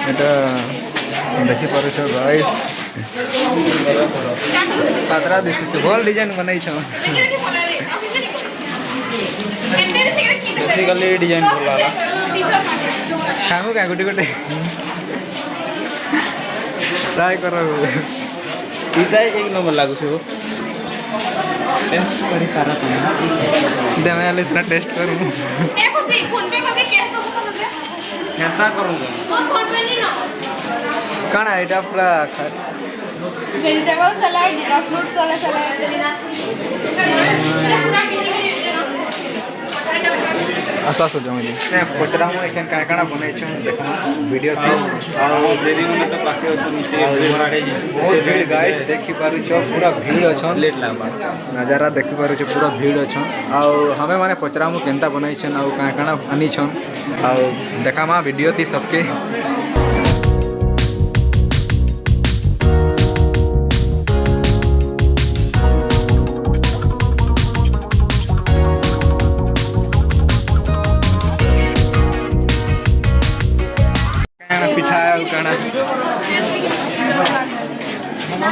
এটা দেখি পারছ গাইস পাতরা দিশুছে ভাল ডিজাইন বনাইছ बेसिकली डिजाइन भल लागा खामु क्या गोटे गोटे ट्राई कर इटा एक नंबर लागु छो टेस्ट करी सारा देमे आले इसना टेस्ट करू ए खुशी फोन पे कभी कैश दो तो मुझे कैसा करूंगा फोन पे नहीं ना काना एटा पूरा वेजिटेबल सलाद का फ्रूट वाला सलाद आसा सो जमी ने पचरा मु एखन का काना बनाई छ देखो वीडियो थी और देरी में तो पाके बहुत भीड़ गाइस देखि पारु छ पूरा भीड़ अछन लेट लागबा नजारा देखि पारु छ पूरा भीड़ अछन आ हमें माने पचरा मु केनता बनाई छन आ का काना आनी छन आ देखा मा वीडियो थी सबके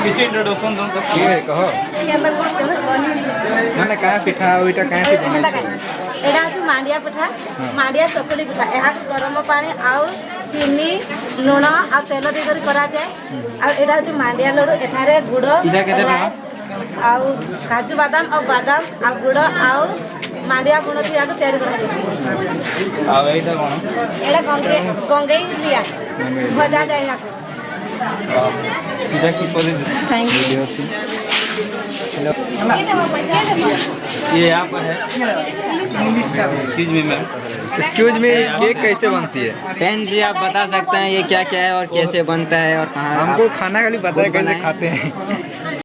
किसी इंट्रोडक्शन दो तो ये कहो माने का पिठा ओइटा काहे से बनाई एटा हूँ मांडिया पिठा मांडिया चकुली पिठा यहाँ गरम पानी आउ चीनी लुण आ तेल देकर करा जाए आ एटा हूँ मांडिया लड्डू एठारे गुड़ आउ काजू बादाम और बादाम आ गुड़ आउ मांडिया गुण या तैयारी करा आ एटा कोन एटा गंगई लिया भजा जाए यहाँ इटा की पदे थैंक यू ये आप है excuse me ma'am excuse me cake कैसे बनती है बहन जी आप बता सकते हैं ये क्या क्या है और कैसे बनता है और कहाँ हमको खाना खाली पता है कैसे खाते हैं